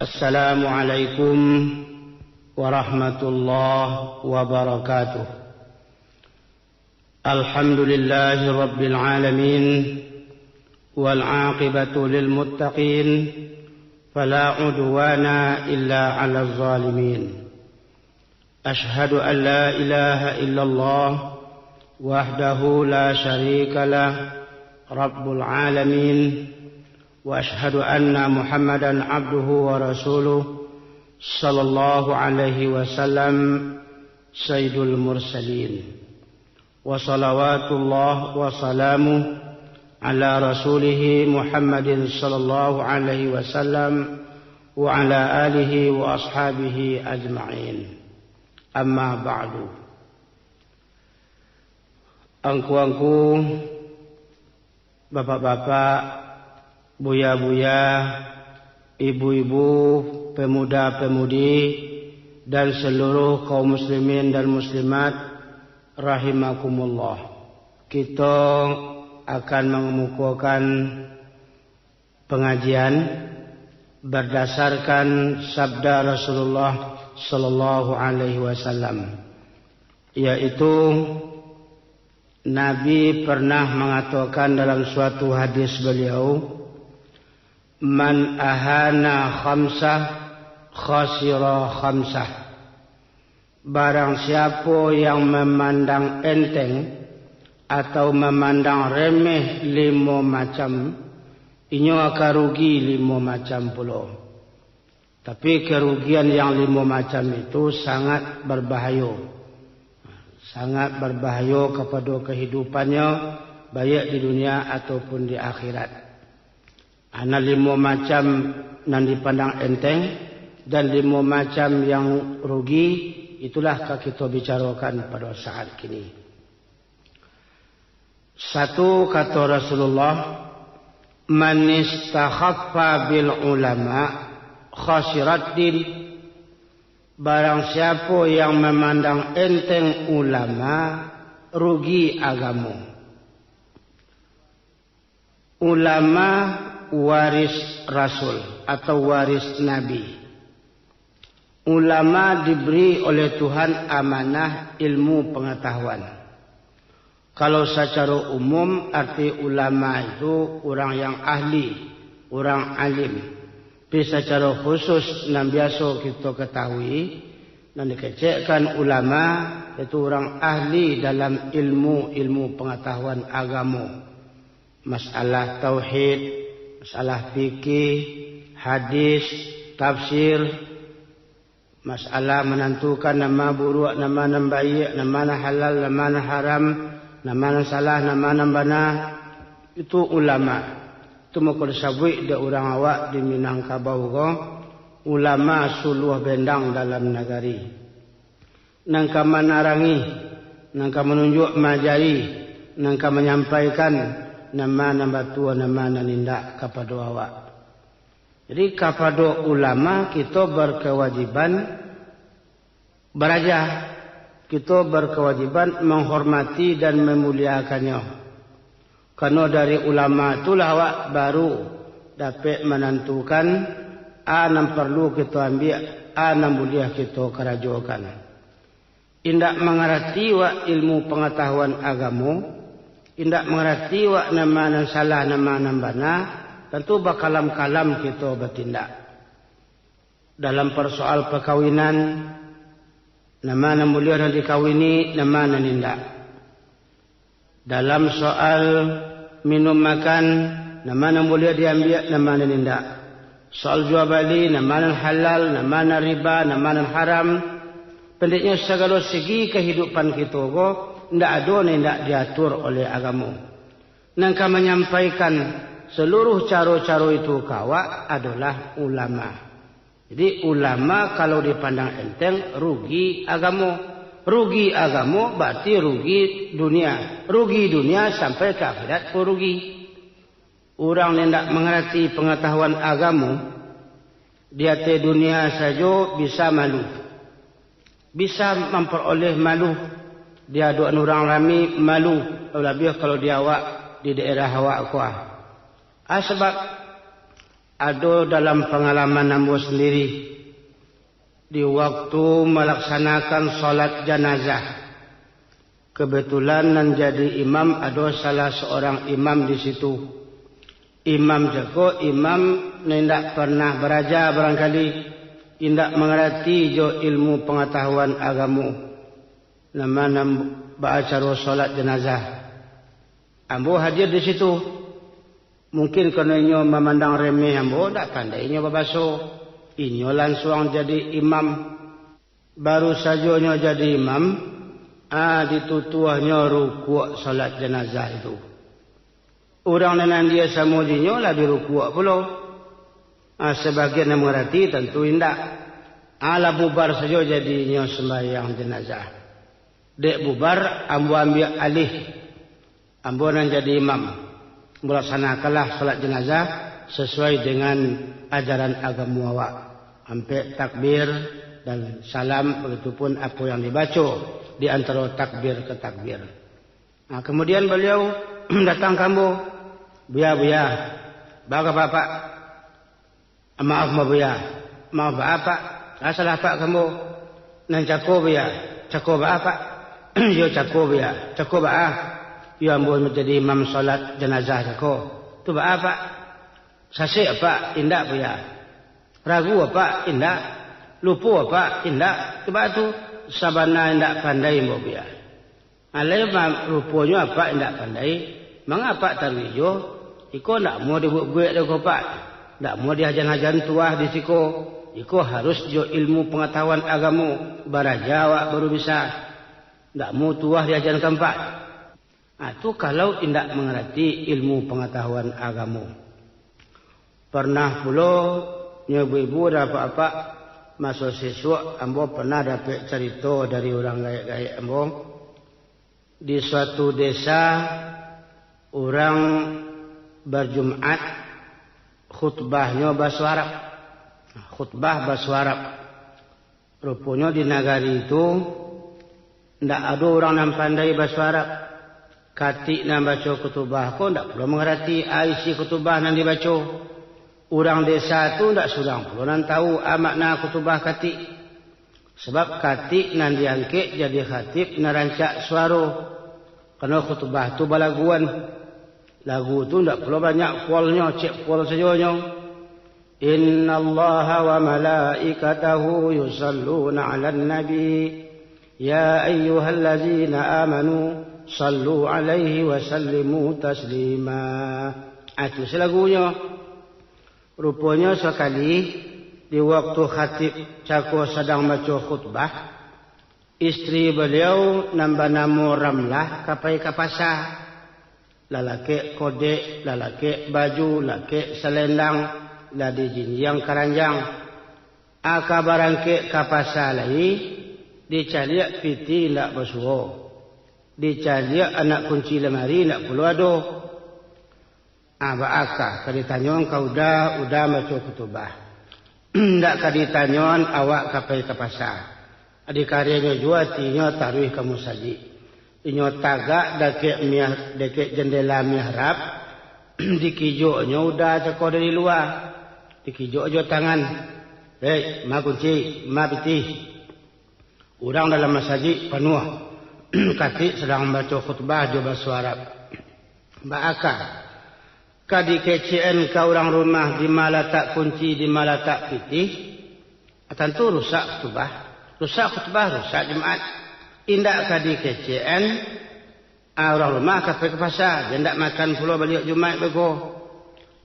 Assalamualaikum warahmatullahi wabarakatuh. Alhamdulillahi rabbil alamin wal aqibatu lil muttaqin fala udwana illa 'alal zalimin. Ashhadu an la ilaha illallah wahdahu la syarika lah rabbul alamin. وأشهد أن محمدا عبده ورسوله صلى الله عليه وسلم سيد المرسلين وصلوات الله وسلامه على رسوله محمد صلى الله عليه وسلم وعلى آله وأصحابه أجمعين أما بعد. Angku-angku, bapak-bapak, buya-buya, ibu-ibu, pemuda-pemudi, dan seluruh kaum muslimin dan muslimat rahimakumullah. Kita akan mengemukakan pengajian berdasarkan sabda Rasulullah sallallahu alaihi wasallam, yaitu Nabi pernah mengatakan dalam suatu hadis beliau, Man ahana khamsah khasira khamsah. Barang siapa yang memandang enteng atau memandang remeh 5 macam, inyo akan rugi 5 macam pula. Tapi kerugian yang 5 macam itu sangat berbahaya. Sangat berbahaya kepada kehidupannya, baik di dunia ataupun di akhirat. Ana 5 macam yang dipandang enteng dan 5 macam yang rugi, itulah kita bicarakan pada saat kini. Satu, kata Rasulullah, man istakhaffa bil ulama khasirat din. Barang siapa yang memandang enteng ulama, rugi agama. Ulama waris Rasul atau waris Nabi. Ulama diberi oleh Tuhan amanah ilmu pengetahuan. Kalau secara umum arti ulama itu orang yang ahli, orang alim. Tapi secara khusus yang biasa kita ketahui dan dikecekkan ulama itu orang ahli dalam ilmu pengetahuan agama. Masalah tauhid, masalah fikih, hadis, tafsir, masalah menentukan nama buruk, nama baik, nama halal, nama haram, nama salah, nama benar, itu ulama. Itu makul sabui de orang awak di Minangkabau ko, ulama suluh bendang dalam negari. Nangka menarangi, nangka menunjuk majari, nangka menyampaikan nama tua, nama nindak kepada awak. Jadi kepada ulama kita berkewajiban beraja, kita berkewajiban menghormati dan memuliakannya. Karena dari ulama itulah awak baru dapat menentukan apa yang perlu kita ambil, apa yang boleh kita kerajakan. Indak mengerti wa ilmu pengetahuan agama, indak mengerti wa nama yang salah, nama yang benar, tentu bakalam-kalam kita bertindak. Dalam persoal perkawinan, nama yang mulia yang dikawini, nama yang nindak. Dalam soal minum makan, nama yang mulia diambil, nama yang nindak. Soal jual beli, nama yang halal, nama yang riba, nama yang haram. Pendeknya segala segi kehidupan kita ko, tidak ada yang tidak diatur oleh agama. Nangka menyampaikan seluruh cara-cara itu kawa adalah ulama. Jadi ulama kalau dipandang enteng rugi agama. Rugi agama berarti rugi dunia. Rugi dunia sampai ke akhirat pun rugi. Orang yang tidak mengerti pengetahuan agama, dia di dunia saja bisa malu. Bisa memperoleh malu. Dia ada orang ramai malu. Lebih kalau dia awak di daerah awak kuah. Sebab ada dalam pengalaman ambo sendiri di waktu melaksanakan solat jenazah. Kebetulan nan jadi imam ada salah seorang imam di situ. Imam jago, imam tidak pernah beraja barangkali, tidak mengerti jo ilmu pengetahuan agamu. Nama ba'acara solat jenazah. Ambo hadir di situ. Mungkin kerana inyo memandang remeh ambo, tak pandai inyo babaso. Inyo langsung jadi imam. Baru saja inyo jadi imam. Ditutuahnya rukuk salat jenazah itu. Orang nenan dia samudinya lah di rukuk pula. Sebagian yang mengerti tentu indah. Ala bubar saja jadinya sembahyang jenazah. Dek bubar, ambo ambil alih. Ambo nan jadi imam. Melaksanakanlah salat jenazah sesuai dengan ajaran agama awak. Sampai takbir dan salam, begitupun apa yang dibaca di antara takbir ke takbir. Kemudian beliau datang kamu, buya, baga bapak, maaf buya, maaf bapak, salah pak kamu, nan cako buya, cako bapak, yo cako buya, cako bapak, yo ambo menjadi imam salat jenazah cako, tu bapak, sase apa, indah buya, ragu apa, indah, lupa apa, indah, tu bapak tu. Sabana tidak pandai mbak. Alai rupanya apa tidak pandai. Mengapa tarwijo? Iko tidak mau dibuat deko pak. Tidak mau dihajan-hajan tuah di siko. Iko harus jo ilmu pengetahuan agamu. Barajawa baru bisa. Tidak mau tuah dihajankan pak. Itu kalau tidak mengerti ilmu pengetahuan agamu. Pernah pula nyobu-ibu apa-apa. Masuk siswa, ambo pernah dapat cerita dari orang gaya-gaya ambo. Di suatu desa, orang berjumat, khutbahnya bahasa Arab. Khutbah bahasa Arab. Rupanya di negari itu, tidak ada orang yang pandai bahasa Arab. Katik yang baca khutbah, kok tidak perlu mengerti isi khutbah yang dibaca. Orang desa tu tak surang pun nan tahu makna khutbah katik. Sebab katik nan diangkit jadi khatib narancak suara. Kerana khutbah tu balaguan. Lagu tu tak perlu banyak kualnya, cek kual saja. Inna Allaha wa malaikatahu yusalluna 'alan nabi. Ya ayyuhallazina amanu sallu 'alaihi wa sallimu taslima. Itu lagunya. Rupanya sekali di waktu khatib cako sedang baca khutbah, istri beliau nambah nama Ramlah kapai ke pasar. Lalaki kodek, lalaki baju, lalaki selendang, ladi jinjang keranjang. Barangke ke pasar lagi, dicariak piti nak bersuara. Dicariak anak kunci lemari nak perlu ada. Baaka kaditanyon kau udah baca khutbah. Ndak kaditanyon awak kapai ke pasar. Adik karyanya jua tinyo taruh kamu saji. Inyo tagak deket jendela mihrab. Dikijonya udah ceko dari luar. Dikijo jo tangan. Hei, ma kunci, ma piti. Orang dalam masjid penuh. Katik sedang baca khutbah jo bahasa Arab. Baaka kadi kecen ke orang rumah di mana tak kunci, di mana tak pitih. Tentu rusak khutbah. Rusak khutbah, rusak Jumaat. Indak kadi kecen orang rumah kapai ke pasar. Dia tidak makan pula balik Jumaat bego.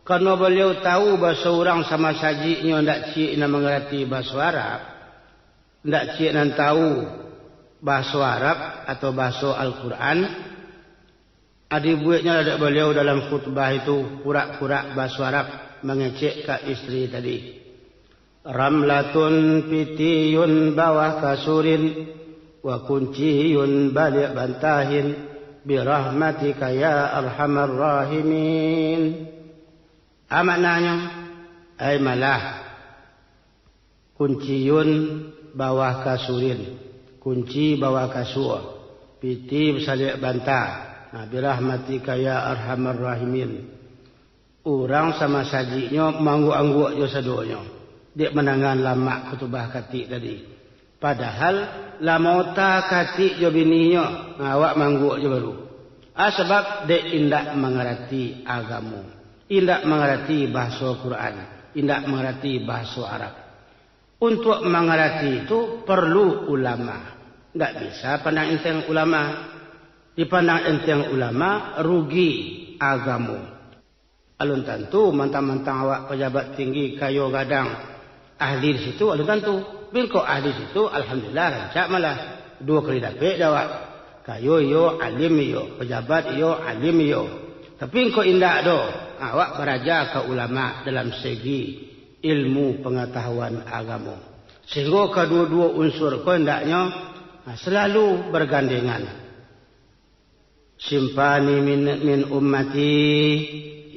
Kerana beliau tahu bahasa orang sama sajinya tidak cik nak mengerti bahasa Arab. Tidak cik nak tahu bahasa Arab atau bahasa Al-Quran. Adik buatnya ada beliau dalam khutbah itu pura-pura bahasa Arab mengecek ke istri tadi. Ramlatun pitiyun bawah kasurin wa kunciyun balik bantahin birahmatika ya arhamar rahimin. Maknanya ay malah kunciyun bawah kasurin, kunci bawah kasur, piti balik bantah. Birahmatika ya arhamar rahimin. Orang sama sajinya mangguk-angguk jo sadonya. Dia menangan lama kutubah katik tadi. Padahal lama ta katik jo bininya, awak mangguk jo baru. Sebab dia indak mengerti agama, indak mengerti bahasa Quran, indak mengerti bahasa Arab. Untuk mengerti itu perlu ulama. Tidak bisa pandang enteng ulama. Dipandang enteng ulama rugi agama. Alun tentu mentang-mentang awak pejabat tinggi kayo gadang ahli di situ, alun tentu. Bil kau ahli di situ, alhamdulillah rancak malah 2 kali dapat awak. Kayo yo alim yo, pejabat yo alim yo. Tapi kau indak do, awak beraja ke ulama dalam segi ilmu pengetahuan agama. Sehingga kedua-dua unsur kau hendaknya selalu bergandengan. Simpani min ummati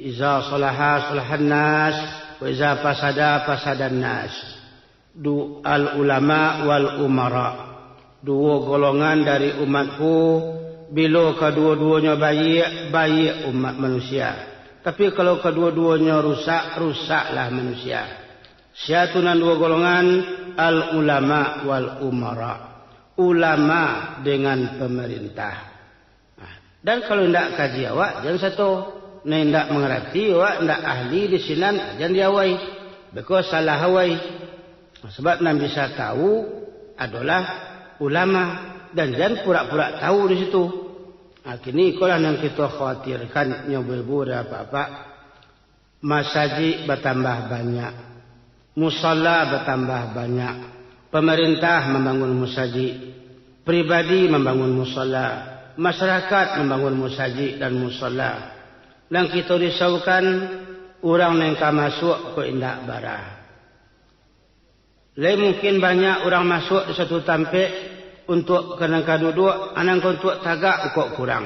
iza salaha salahan nas wa iza fasada fasadan nas. Al ulama wal umara. Dua golongan dari umatku, bila kedua-duanya baik umat manusia. Tapi kalau kedua-duanya rusak, rusaklah manusia. Syatunan 2 golongan, al ulama wal umara. Ulama dengan pemerintah. Dan kalau tidak kaji awak, jangan satu. Tidak mengerti awak, tidak ahli di sinan, jangan diawai. Because salah awai. Sebab nak bisa tahu adalah ulama. Dan jangan pura-pura tahu di situ. Kini itulah yang kita khawatirkan. Nyobu-ibu dan apa-apa. Masjid bertambah banyak. Musalla bertambah banyak. Pemerintah membangun masjid. Pribadi membangun musalla. Masyarakat membangun masjid dan musalla. Dan kita risaukan orang yang masuk ke indak barah. Lain mungkin banyak orang masuk di satu tampik untuk kenangka duduk, anangka untuk tagak kok kurang.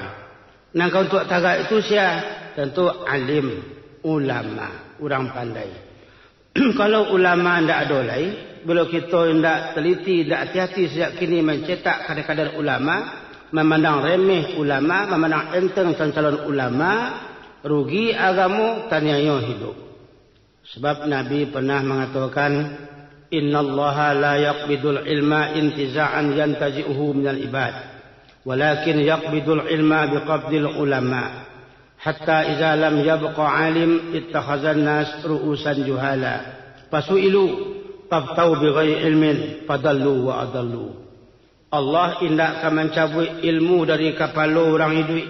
Nangka untuk tagak itu sia tentu alim, ulama, orang pandai. Kalau ulama tidak ada lain, bila kita tidak teliti, tidak hati-hati sejak kini mencetak kadar-kadar ulama, memandang remeh ulama, memandang enteng calon ulama, rugi agamu, tanyanya hidup. Sebab Nabi pernah mengatakan, Inna Allah la yaqbidul ilma intiza'an yantazi'uhu minal ibad, walakin yaqbidul ilma biqabdil ulama. Hatta iza lam yabqa alim ittakhazan nas ru'usan juhala. Fasu'ilu tabtau bighairi ilmin fadallu wa adallu. Allah indak akan mencabut ilmu dari kepala orang hidup.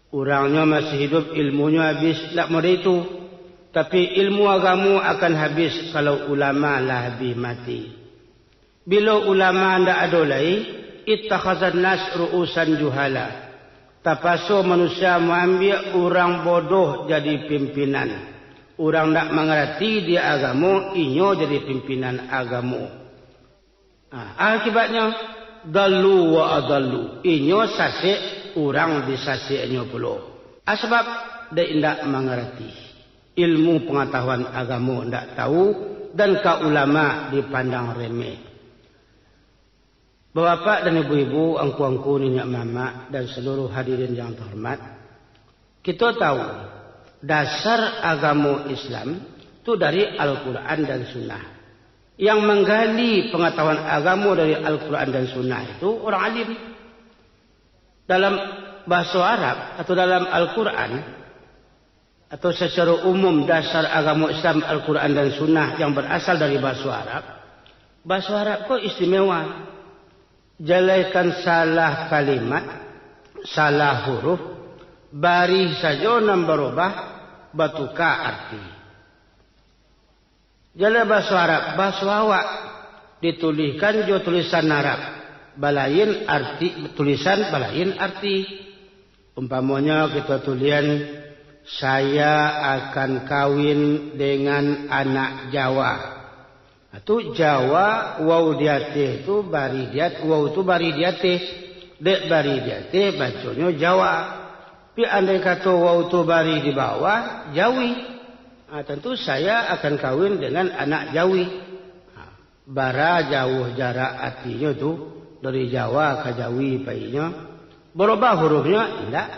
Orangnya masih hidup, ilmunya habis. Tak mau itu. Tapi ilmu agama akan habis kalau ulama lah habis mati. Bila ulama tidak ada lagi, ittakhazan nas ru'usan juhala. Terpaksa manusia mengambil orang bodoh jadi pimpinan. Orang tak mengerti dia agama, inyo jadi pimpinan agama. Akibatnya, dallu wa adallu. Inyo sasik, orang disasiknya pula. Sebab dia tidak mengerti. Ilmu pengetahuan agama tidak tahu. Dan ka ulama dipandang remeh. Bapak dan ibu-ibu, angku-angku, ninyak mama, dan seluruh hadirin yang terhormat. Kita tahu dasar agama Islam itu dari Al-Quran dan Sunnah. Yang menggali pengetahuan agama dari Al-Quran dan Sunnah itu orang alim. Dalam bahasa Arab atau dalam Al-Quran atau secara umum dasar agama Islam Al-Quran dan Sunnah yang berasal dari bahasa Arab. Bahasa Arab kok istimewa. Jalaikan salah kalimat, salah huruf, bari saja nam berubah, batuka arti. Jalai bahasa Arab, bahasa awak dituliskan jo tulisan Arab, balain arti, tulisan balain arti. Umpamanya kita tulian, saya akan kawin dengan anak Jawa. Itu Jawa, waw diate itu bari diate, waw itu bari diate, dek bari diate, bacanya Jawa. Tapi andai kata waw itu bari di bawah, Jawi. Tentu saya akan kawin dengan anak Jawi. Bara jauh jarak artinya itu dari Jawa ke Jawi painya. Berubah hurufnya? Tidak.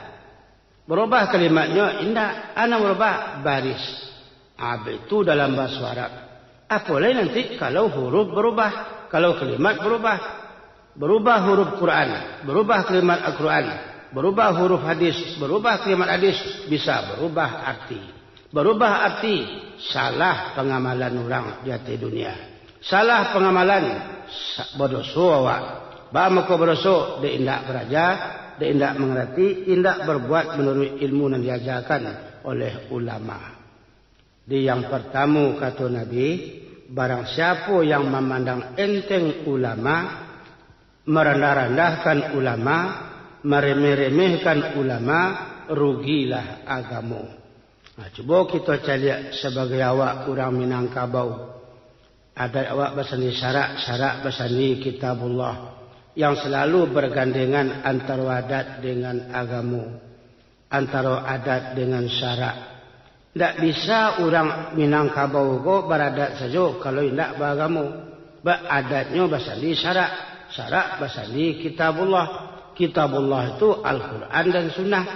Berubah kalimatnya, indah. Ana berubah baris. Itu dalam bahasa Arab. Apalagi nanti kalau huruf berubah, kalau kalimat berubah. Berubah huruf Quran, berubah kalimat Al-Quran, berubah huruf hadis, berubah kalimat hadis, bisa berubah arti. Berubah arti, salah pengamalan orang di hati dunia. Salah pengamalan, berdosa awak. Bahawa kau berdosa, dia indak beraja, dia indak mengerti, indak berbuat menurut ilmu yang diajarkan oleh ulama. Di yang pertama kata Nabi, barang siapa yang memandang enteng ulama, merendah-rendahkan ulama, meremeh-remehkan ulama, rugilah agama. Cuba kita cari sebagai awak orang Minangkabau. Ada awak bersani syarak bersani kitabullah yang selalu bergandengan antara adat dengan agama, antara adat dengan syarak. Tak bisa orang Minangkabau kok beradat saja kalau tidak beragama. Adatnya bersani syarak, syarak bersani kitabullah. Kitabullah itu Al-Quran dan Sunnah.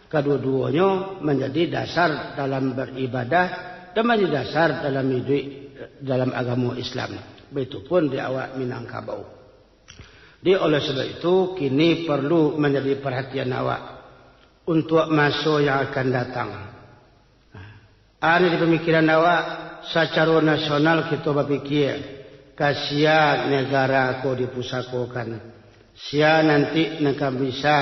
Kedua-duanya menjadi dasar dalam beribadah dan menjadi dasar dalam hidup dalam agama Islam. Begitupun di awak Minangkabau. Oleh sebab itu kini perlu menjadi perhatian awak untuk masa yang akan datang. Ini di pemikiran awak secara nasional kita berfikir kasihan negara ko dipusakokan. Sia nanti nak bisa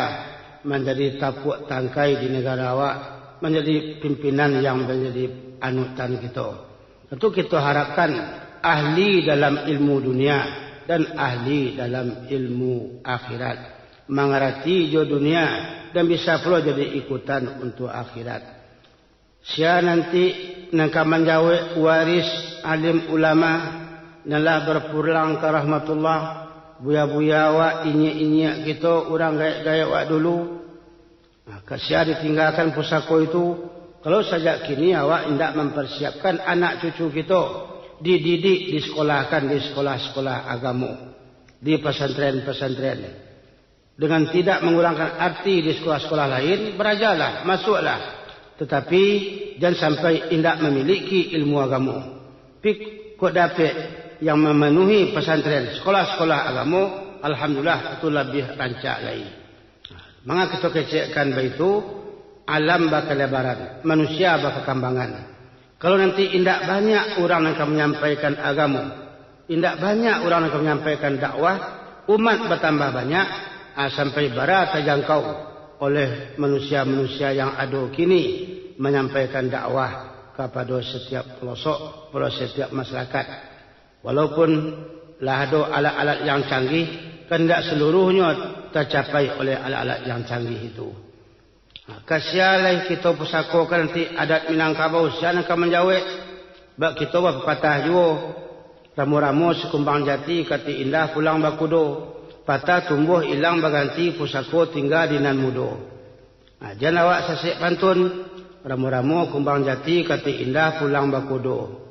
menjadi tapuk tangkai di negara awak, menjadi pimpinan yang menjadi anutan kita. Tentu kita harapkan ahli dalam ilmu dunia dan ahli dalam ilmu akhirat, mengerti jo dunia dan bisa pula jadi ikutan untuk akhirat. Sia nanti nak menjawab waris alim ulama nalah berpulang ke rahmatullah. Buya-buya awak, inyak-inyak kita, orang gaya-gaya awak dulu. Kasia ditinggalkan pusako itu. Kalau saja kini awak tidak mempersiapkan anak cucu kita, dididik, disekolahkan di sekolah-sekolah agama, di pesantren-pesantren. Dengan tidak mengurangkan arti di sekolah-sekolah lain, berajalah, masuklah. Tetapi jangan sampai tidak memiliki ilmu agama. Pik kok dapat yang memenuhi pesantren, sekolah-sekolah agama, alhamdulillah itu lebih rancak lagi. Maka kita kecekkan begitu, alam bakal lebaran, manusia bakal kembangan. Kalau nanti tidak banyak orang yang akan menyampaikan agama, tidak banyak orang yang akan menyampaikan dakwah, umat bertambah banyak, sampai barat terjangkau oleh manusia-manusia yang ada kini menyampaikan dakwah kepada setiap pelosok, pada setiap masyarakat. Walaupun lah ada alat-alat yang canggih, kan tidak seluruhnya tercapai oleh alat-alat yang canggih itu. Kasialah kita pusakokan nanti adat Minangkabau, siapa akan menjawab? Bak kita berpatah juga. Ramu-ramu sekumbang jati, kati indah pulang bakudo. Patah tumbuh hilang berganti, pusako tinggal di nan mudo. Jangan awak sasik pantun. Ramu-ramu kumbang jati, kati indah pulang bakudo.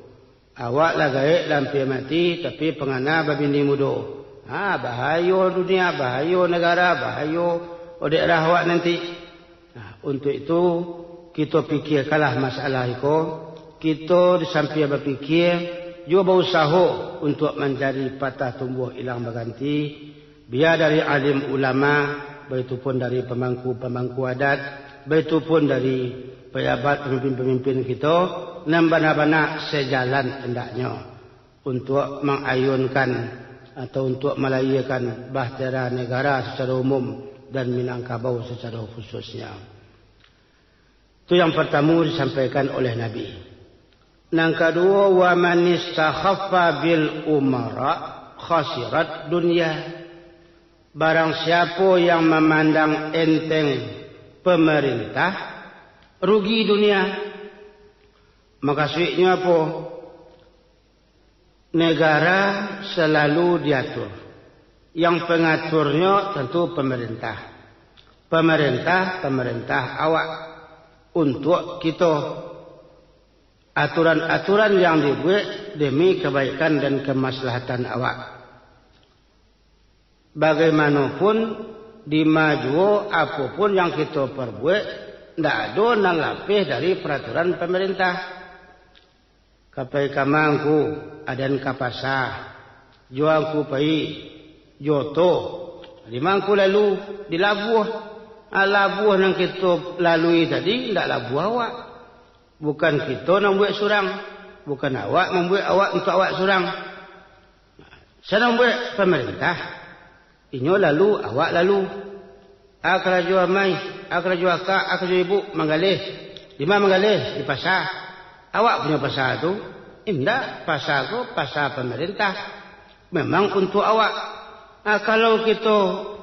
Awak lah gaik lampi mati, tapi pengana babini mudo. Bahaya dunia, bahaya negara, bahaya daerah awak nanti. Untuk itu, kita fikirkanlah masalah itu. Kita disamping berfikir, juga berusaha untuk menjadi patah tumbuh hilang berganti. Biar dari alim ulama, begitupun dari pemangku-pemangku adat, begitupun dari pejabat pemimpin-pemimpin kita, nambah-nambah sejalan hendaknya untuk mengayunkan atau untuk melayakan bahtera negara secara umum dan Minangkabau secara khususnya. Itu yang pertama disampaikan oleh Nabi. Yang kedua, wa man istakhaffa bil umara khasirat dunya. Barang siapa yang memandang enteng pemerintah, rugi dunia. Maksudnya apa? Negara selalu diatur. Yang pengaturnya tentu pemerintah. Pemerintah awak. Untuk kita. Aturan-aturan yang dibuat demi kebaikan dan kemaslahatan awak. Bagaimanapun di maju apapun yang kita perbuat, ndak ada nang lapih dari peraturan pemerintah. Kapai kamangku adan kapasa, juangku pai joto, limangku lalu di labuh. Labuh nang kita lalui tadi ndak labuh awak. Bukan kita nang buat surang, bukan awak membuat awak untuk awak surang. Saya buat pemerintah. Inyo lalu, awak lalu. Akraju amai, akraju akak, akraju ibu manggalih. Di mana manggalih? Di pasar. Awak punya pasar tu? Indah, pasar tu pasar pemerintah. Memang untuk awak. Kalau kita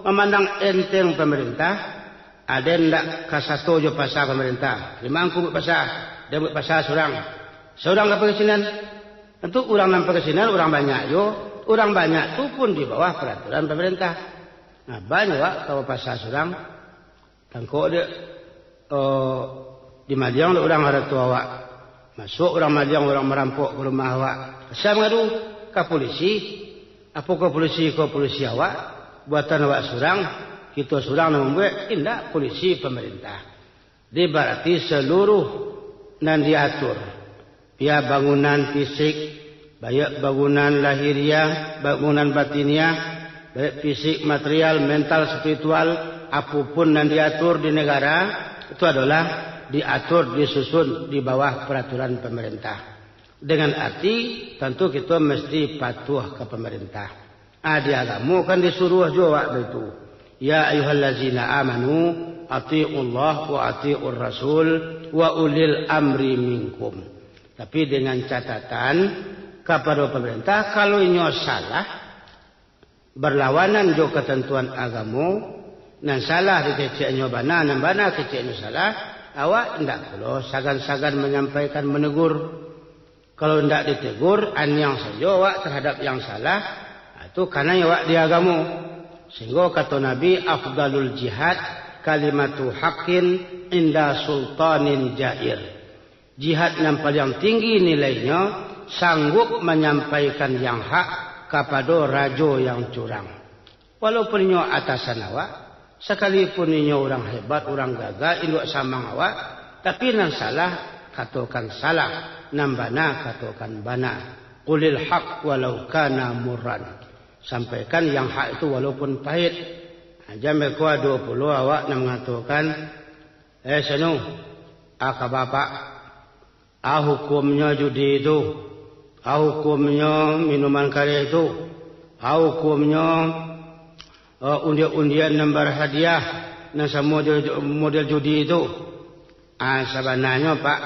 memandang enteng pemerintah, ada ndak kasato jo pasar pemerintah. Lima angku buat pasar, dia buat pasar surang. Seorang ke perkesinan. Tentu orang nang perkesinan orang banyak jo. Orang banyak tu pun di bawah peraturan pemerintah. Nah, banyak wak kalau pasar surang. Tangkok dia di Madiang orang ada tua wak. Masuk orang Madiang orang merampok ke rumah awak. Saya mengadu ke polisi. Apa ke polisi awak? Buatan awak surang. Kita surang nak membuat. Tidak polisi pemerintah. Dia berarti seluruh nan diatur. Ya bangunan fisik. Baik bangunan lahiriah, bangunan batiniah, baik fisik, material, mental, spiritual, apapun yang diatur di negara, itu adalah diatur, disusun di bawah peraturan pemerintah. Dengan arti, tentu kita mesti patuh ke pemerintah. Di agama kan disuruh juga itu. Ya ayyuhallazina amanu, ati'ullah wa ati'ur rasul, wa ulil amri minkum. Tapi dengan catatan, kepada pemerintah kalau inyo salah berlawanan jo ketentuan agama nan salah dicecek inyo bana nan bana cecek inyo salah awak ndak perlu sagan-sagan menyampaikan menegur. Kalau ndak ditegur anyang saja awak terhadap yang salah itu karena awak di agama. Sehingga kata Nabi afdalul jihad kalimatu haqqin inda sultanin jair. Jihad yang paling tinggi nilainya sanggup menyampaikan yang hak kepada raja yang curang. Walaupun inyo atasan awak, sekalipun inyo orang hebat, orang gagah, induk samang awak, tapi nang salah, katakan salah, nang bana, katakan bana. Qulil haq walau kana murran. Sampaikan yang hak itu walaupun pahit. Jamai kuah 20 awak nak mengatakan, senu, bapak, hukumnya judi itu. Hukumnya minuman kari itu. Hukumnya undian nomor hadiah. Nasa model judi itu. Sebenarnya pak.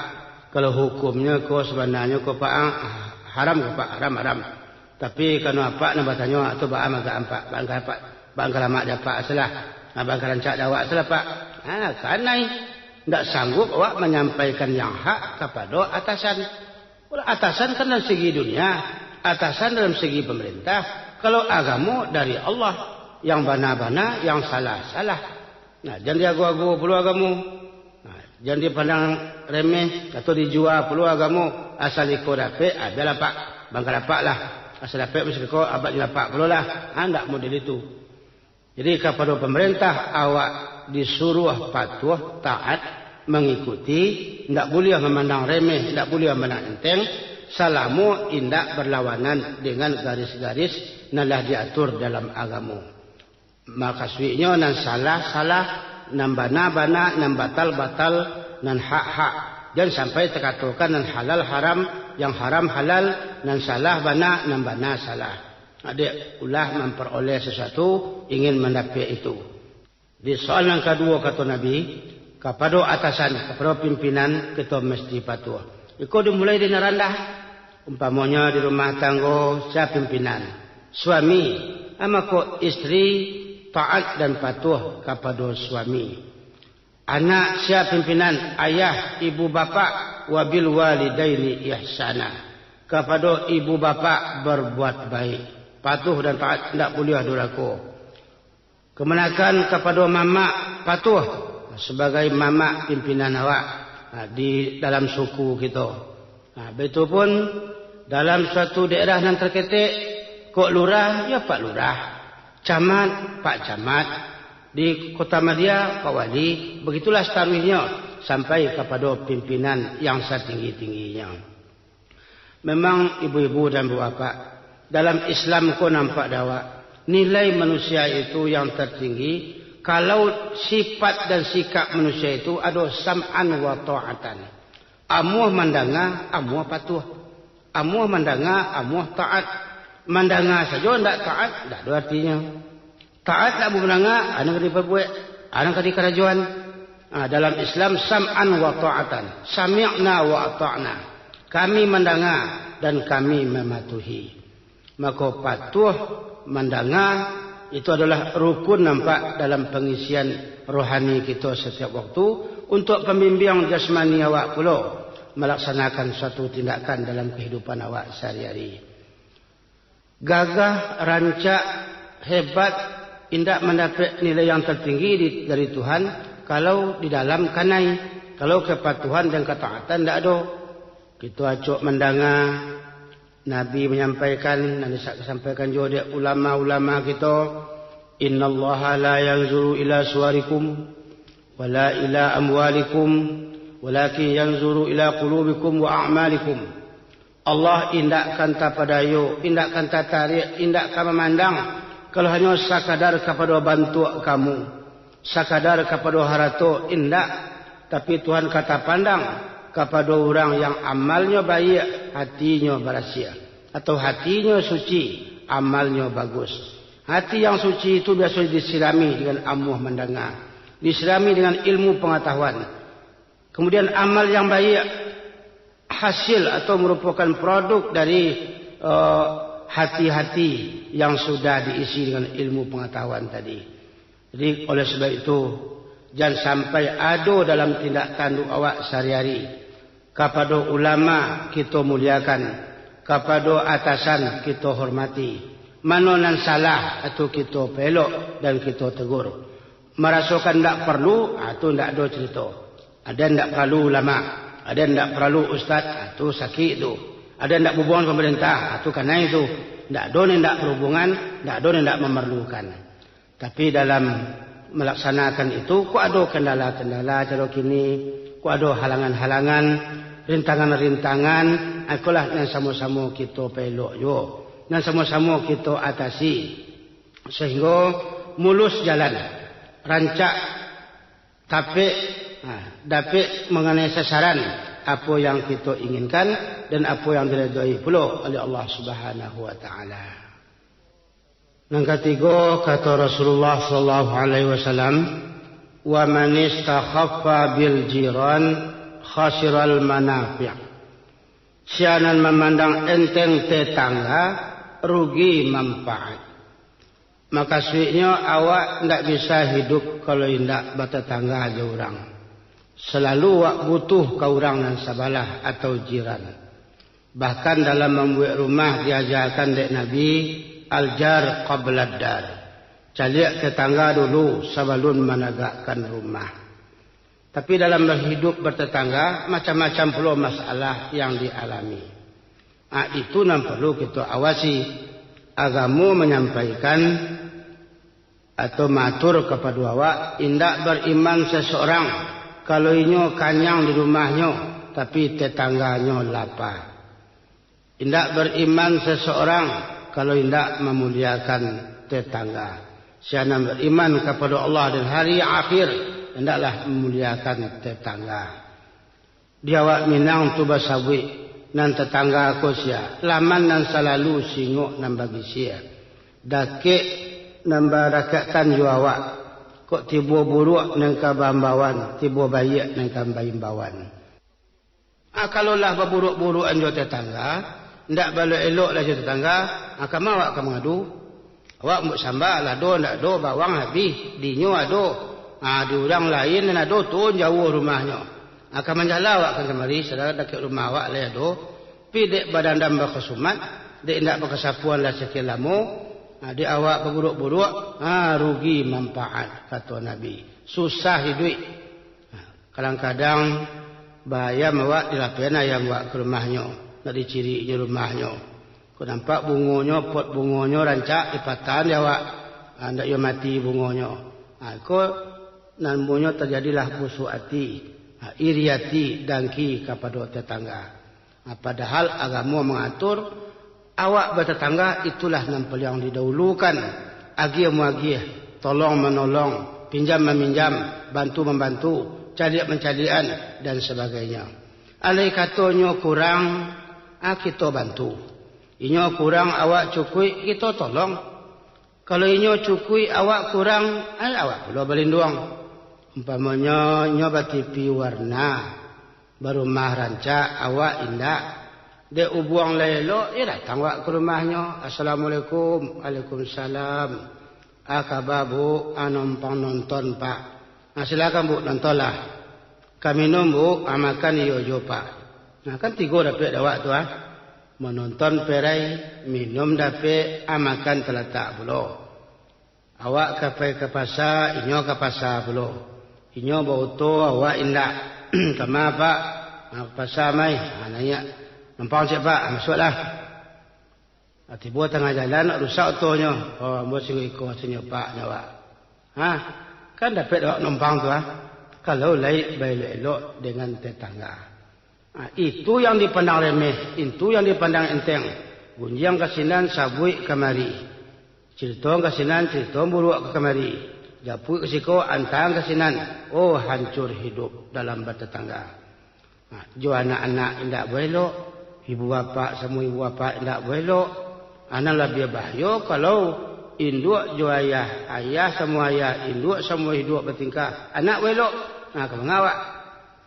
Kalau hukumnya kau sebenarnya kau pak haram ke pak. Haram. Tapi kalau apa nak bertanya. Itu pak agak empat. Bangkal mak dapat salah. Bangkal rancak dawak salah pak. Karena tidak sanggup awak menyampaikan yang hak kepada atasan. Atasan kan dalam segi dunia, atasan dalam segi pemerintah. Kalau agama dari Allah, yang bana-bana, yang salah-salah. Nah, jangan diagu-agu perlu agama. Nah, jangan dipandang remeh atau dijual perlu agama. Asal ikut dapat, biarlah pak, bangka dapat lah. Asal dapat mesti kau abad dapat perlu lah. Tak model itu. Jadi kepada pemerintah awak disuruh patuh, taat. Mengikuti, tidak boleh memandang remeh, tidak boleh memandang enteng, salamu indak berlawanan dengan garis-garis nalah diatur dalam agama. Maka suinya nan salah, nan bana, nan batal, nan hak. Dan sampai terkatakan nan halal haram, yang haram halal, nan salah bana, nan bana salah. Adik ulah memperoleh sesuatu, ingin mendapat itu. Di soal yang kedua kata Nabi, kepada atasan, kepada pimpinan kita mesti patuh. Ikut dimulai di rendah. Umpamanya di rumah tangga siapa pimpinan? Suami. Amako istri taat dan patuh kepada suami. Anak siapa pimpinan? Ayah, ibu bapa. Wabil walidaini ihsana. Kepada ibu bapa berbuat baik. Patuh dan taat tidak boleh durhaka. Kemenakan kepada mama patuh. Sebagai mama pimpinan awak di dalam suku kita. Betul pun dalam suatu daerah yang terketik, kok lurah, ya Pak Lurah. Camat, Pak Camat. Di Kota Madia, Pak Wali. Begitulah seterusnya. sampai kepada pimpinan yang setinggi-tingginya. Memang ibu-ibu dan bapak, dalam Islam ko nampak dawa nilai manusia itu yang tertinggi kalau sifat dan sikap manusia itu ada sam'an wa ta'atan. Amuh mandanga, amuh patuh. Amuh mandanga, amuh taat. Mandanga saja tidak taat, tidak ada artinya. Taat tak mandanga, anak diperbuat, anak di kerajaan. Dalam Islam sam'an wa ta'atan. Sami'na wa ata'na. Kami mendanga dan kami mematuhi. Maka patuh mendanga itu adalah rukun nampak dalam pengisian rohani kita setiap waktu untuk pembimbing jasmani awak pula melaksanakan suatu tindakan dalam kehidupan awak sehari-hari. Gagah, rancak, hebat, indak mendapat nilai yang tertinggi dari Tuhan kalau di dalam kanai, kalau kepatuhan dan ketaatan tidak ada. Kita acuk mendanga Nabi menyampaikan, Nabi sampaikan juga ulama-ulama kita, innallaha la yanzuru ila suwarikum wala ila amwalikum walakin yanzuru ila qulubikum wa a'malikum. Allah indakkan ta padayo, indakkan ta tarik, indakkan memandang kalau hanya sakadar kepada bantu kamu, sakadar kepada harato, indak. Tapi Tuhan kata pandang kepada orang yang amalnya baik, hatinya bersia, atau hatinya suci, amalnya bagus. Hati yang suci itu biasa disirami dengan amuh mendengar, disirami dengan ilmu pengetahuan. Kemudian amal yang baik hasil atau merupakan produk dari hati-hati yang sudah diisi dengan ilmu pengetahuan tadi. Jadi oleh sebab itu jangan sampai ada dalam tindak tanduk awak sehari-hari. Kepada ulama kita muliakan, kepada atasan kita hormati. Mana yang salah atau kita pelok dan kita tegur. Merasakan tak perlu, itu tak ada cerita. Ada tak perlu ulama, ada tak perlu ustaz, itu sakit itu. Ada tak berhubungan pemerintah, itu karena itu. Tak ada yang tak berhubungan, tak ada yang tak memerlukan. Tapi dalam melaksanakan itu, kok ada kendala-kendala cara kini, kok ada halangan-halangan, rintangan-rintangan, akulah yang sama-sama kita pelok yo, yang sama-sama kita atasi sehingga mulus jalan, rancak, tapi dapat mengenai sasaran apa yang kita inginkan dan apa yang diridhai pula oleh Allah Subhanahu wa taala. Yang ketiga kata Rasulullah sallallahu alaihi wasallam, wa man istakhaffa bil jiran khasiral manafi'. Sianan memandang enteng tetangga, rugi manfaat. Maka sebenarnya awak tidak bisa hidup kalau tidak bertetangga aja orang. Selalu awak butuh ke orang yang sabalah atau jiran. Bahkan dalam membuat rumah diajarkan dek Nabi, al-jar qabla dar. Caliak tetangga dulu sebelum menegakkan rumah. Tapi dalam hidup bertetangga, macam-macam pula masalah yang dialami. Itu yang perlu kita awasi. Agama menyampaikan atau matur kepada awak, indak beriman seseorang kalau inyo kanyang di rumahnya, tapi tetangganya lapar. Indak beriman seseorang kalau indak memuliakan tetangga. Siapa beriman kepada Allah dan hari akhir, hendaklah memuliakan tetangga. Dia awak minang tu basawi nan tetangga aku sia. Laman nan selalu singok nan bagi sia. Dakik nan barakatan ju awak. Kok tiba buruk nan ka bambawan, tiba baik nan ka baimbawan. Kalaulah berburuk-buruk anjo tetangga, ndak balik elok lah tetangga, kamu awak kamu ngadu. Awak mbok sambal ado ndak do bawang habis, dinyo ado. Di orang lain dan ada tu jauh rumahnya. Akan menjala awak akan kemari saudara dekat rumah awak lah ada. Pidek badan dan berkesumat, dek nak berkesapuan lah sekian lama. Di awak berburuk-buruk, rugi manfaat kata Nabi. Susah hidup. Kadang-kadang bahaya awak dilapian ayam awak ke rumahnya, nak diciri rumahnya. Kau nampak bungonya, pot bungonya rancak dipatahan dia awak, ndak yo mati bungonya. Kau namanya terjadilah busuk hati. iri hati dangki kepada tetangga. Padahal agama mengatur awak bertetangga itulah yang didahulukan. Agih muagih, tolong menolong, pinjam meminjam, bantu membantu, caliak mencalian dan sebagainya. Alai katanya kurang, kita bantu. Inyo kurang awak cukui, kita tolong. Kalau inyo cukui awak kurang, awak perlu berlindung. Umpamanya nyoba TV warna, baru mah ranca awak indah. Dia ubuang lelo, datang awak ke rumahnya. Assalamualaikum, waalaikumsalam. Khabar bu, numpang nonton pak. Silakan bu, nontonlah. Kami nunggu, makan iyo pak. Kan 3 dapat awak tu menonton perai, minum dapat, makan terletak belum. Awak ke pasar, inyo ke pasar belum. Inyo bauto awak indak. Kama pak, pasar mai. Nanya, nampak cik pak, masuklah. Tiba tengah jalan, rusak otonya. Ambil sini ikut sini pak nyawa. Kan dapat awak numpang tu kalau lain baik elok dengan tetangga. Itu yang dipandang remeh, itu yang dipandang enteng. Gunjang kasinan sabui kemari. Cerita kasinan, cerita buruk kemari. Japui kesiko, antang kasinan. Hancur hidup dalam bertetangga. Jo anak-anak indak belok. Ibu bapa, semua ibu bapa indak belok. Anak lebih bahaya kalau induk jo ayah. Ayah semua ayah, induk semua hidup bertingkah. Anak belok. Kamu ngawak.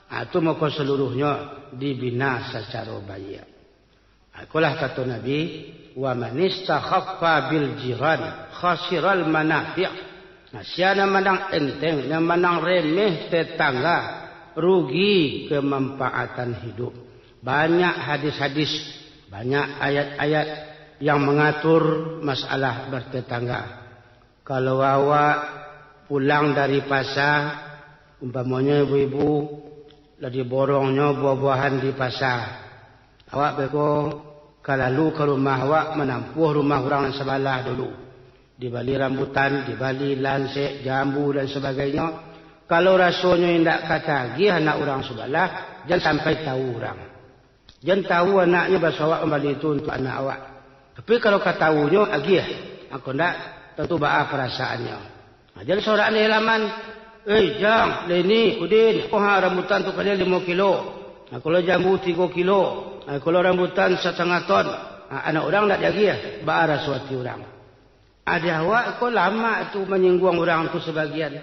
Itu maka seluruhnya dibina secara baik. Itulah kata Nabi. Wa man istakhaffa bil jiran khasiral manafi'. Siapa mandang enteng, yang mandang remeh tetangga, rugi kemanfaatan hidup. Banyak hadis-hadis, banyak ayat-ayat yang mengatur masalah bertetangga. Kalau awak pulang dari pasar, umpamanya ibu-ibu lagi borongnya buah-buahan di pasar. Awak beko kalau ke rumah awak menampuh rumah orang sebelah dulu. Dibali rambutan, dibali lansek, jambu dan sebagainya. Kalau rasanya tidak katagi anak orang sebelah, jangan sampai tahu orang. Jangan tahu anaknya bahasa awak kembali itu untuk anak awak. Tapi kalau katahunya, agih. Aku tidak tentu ba'a perasaannya. Jadi seorang di halaman, Jang, Leni, Udin, rambutan tu kalian 5 kilo. Kalau jambu 3 kilo. Kalau rambutan 1,5 ton. Anak orang tidak jagi ba'a rasuati orang. Ada awak kok lama tu menyinggung orang tu sebagian.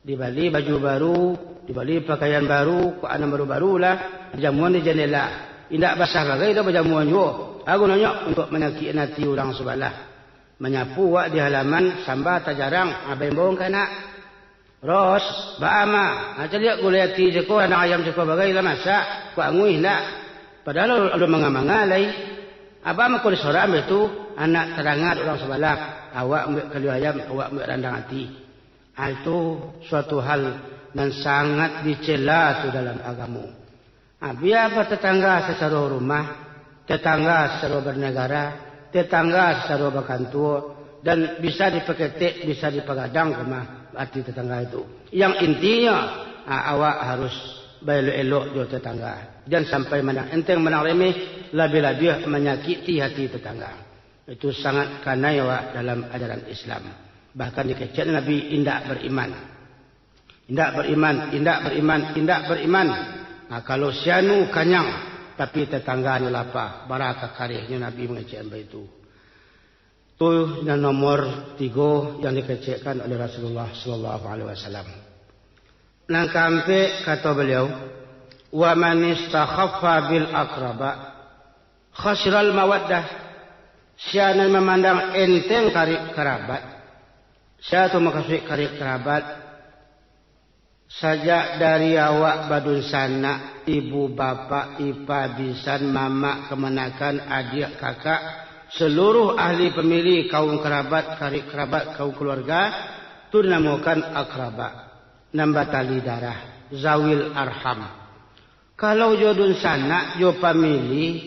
Dibali baju baru, dibali pakaian baru, kok anak baru-baru lah. Jamuan di jendela. Indak basah lagi dah berjamuan juga. Aku nanya untuk menyakiti hati orang sebelah. Menyapu wak di halaman sambar tak jarang. Abang bawang kanak. Ros, ba'ama. Lihat gulai hati jeko, anak ayam jeko bagai lah masak. Kok angui indak. Padahal ada mengamangalai. Abang aku disorang itu anak terangat orang sebelah. Awak ambil kayu ayam, awak ambil randang hati. Itu suatu hal yang sangat dicela tu dalam agama. Biar bertetangga secara rumah, tetangga secara bernegara, tetangga secara berkantor, dan bisa dipeketik, bisa dipegadang rumah arti tetangga itu. Yang intinya awak harus elok-elok jo tetangga. Jangan sampai menang enteng menang remeh, lebih-lebih menyakiti hati tetangga. Itu sangat kanai dalam ajaran Islam. Bahkan dikecek Nabi indak beriman. Indak beriman, indak beriman, indak beriman. Kalau sianu kanyang, tapi tetangganya lapar. Barakah karihnya Nabi mengecek itu. Itu yang nomor 3 yang dikecekkan oleh Rasulullah SAW. Nangkampe kata beliau, wa man istakhaffa bil aqraba khasiral mawaddah. Siapa yang memandang enteng karib kerabat, siapa makasih karib kerabat, sajak dari awak badun sana, ibu bapa, ipa, bisan, mama, kemenakan, adik, kakak, seluruh ahli pemilih kaum kerabat, karib kerabat, kaum keluarga, itu dinamakan akraba, nambah tali darah, zawil arham. Kalau jodun sana, jo pemilih,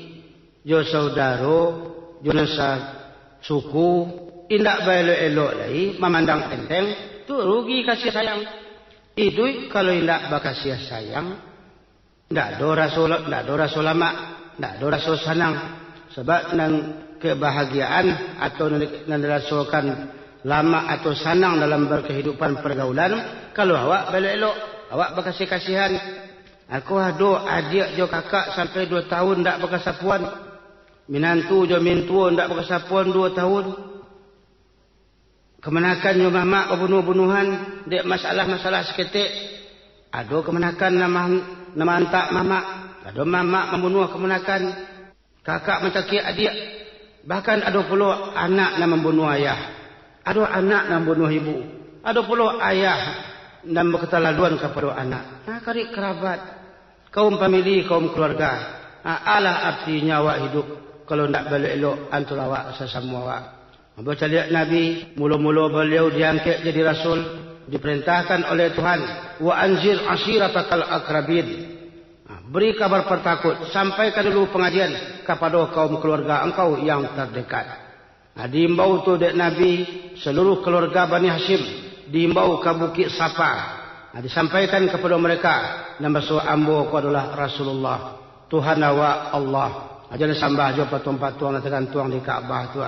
jo saudaro, junasa suku, indak elok-elok lagi, memandang enteng, tu rugi kasih sayang. Itu kalau indak bakasih sayang, ndak do rasul lama, ndak do rasul sanang. Sebab nang kebahagiaan atau nang dirasakan lama atau sanang dalam berkehidupan pergaulan kalau awak belok-elok, awak berkasih-kasihan. Aku ado adik jo kakak sampai 2 tahun ndak berkesapuan. Minantu jo mintuo ndak berkesapuan 2 tahun. Kemenakan jo mamak bunuh-bunuhan, dek masalah-masalah seketik. Ado kemenakan nama antak mamak, ado mamak membunuh kemenakan, kakak mencaki adik. Bahkan ada pula anak yang membunuh ayah. Ada anak yang membunuh ibu. Ada pula ayah yang berketelaluan kepada anak. Karib kerabat, kaum famili, kaum keluarga. Alah artinya awak hidup kalau tidak belok-elok antara awak sesama awak. Baca lihat Nabi, mula-mula beliau diangkat jadi Rasul, diperintahkan oleh Tuhan, wa anzir ashiratakal akrabin. Beri kabar pertakut, sampaikan dulu pengajian kepada kaum keluarga engkau yang terdekat. Diimbau tu dek Nabi, seluruh keluarga Bani Hashim diimbau ke Bukit Safa. Disampaikan kepada mereka, nama so ambo ku adalah Rasulullah, Tuhan awak Allah. Jangan sambah jo patung-patung dan tergantung di Kaabah tu.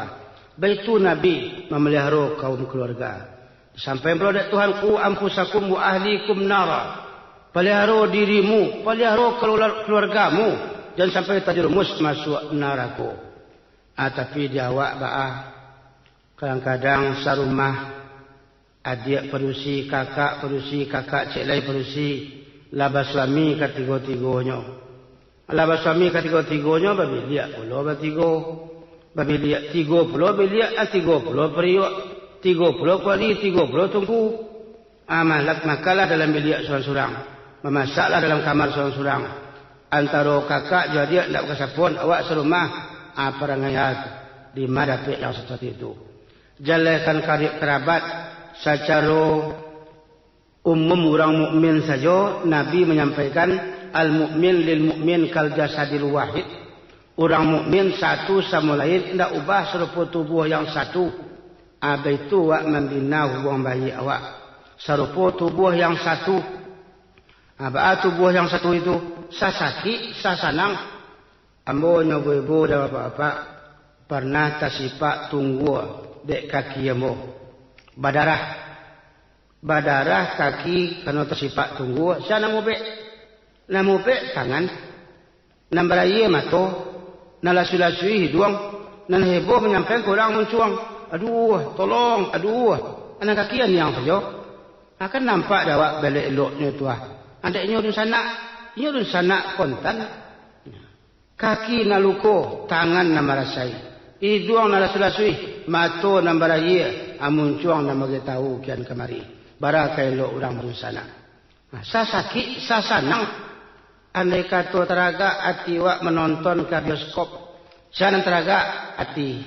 Baitu Nabi memelihara kaum keluarga. Sampai berada Tuhan ku ampusakum wa ahlikum nara. Pelihara dirimu, pelihara keluargamu, jangan sampai terjerumus masuk neraka. Tapi dia awak baah kadang-kadang sarumah adik perusi, kakak cik lai perusi, laba suami ketiga-tiganya. Laba suami ketiga-tiganya babi liak pula bertiga. Babi liak 30 babi liak 30 periuk, 30 kuali, 30 tungku. Amalak makalah dalam bilik surang-surang. Memasaklah dalam kamar seorang-seorang. Antara kakak jadi tidak berkesapuan, awak serumah perangaiat di madapik yang seperti itu. Jalankan karib kerabat secara umum orang mukmin saja. Nabi menyampaikan al-mukmin lil mukmin kal jasadil wahid. Orang mukmin satu sama lain tidak ubah serupa tubuh yang satu. Abaitu wa membina hubung bayi awak. Serupa tubuh yang satu. Tubuh yang satu itu sasaki, sasanang. Ambo nyobo-ibu dan bapak-bapak pernah tasipak tunggu dek kaki ambo. Badarah kaki kena tasipak tunggu. Saya namu bek tangan. Nambaraya mato. Nalasu-lasui hidung. Nan heboh menyampaikan kurang mencuang. Aduh, tolong, aduh. Anak kakian yang saja. Akan nampak dawak balik eloknya tuah. Ada nyurun sana kontan. Kaki naluko, tangan namarasai. Hidung nalasu-lasui, mato nambaraya, amuncuang namagitahu kian kemari. Barakai lo orang berusaha. Sasaki, sasanang. Andai kata teraga hati wak menonton ke bioskop. Sana teraga hati.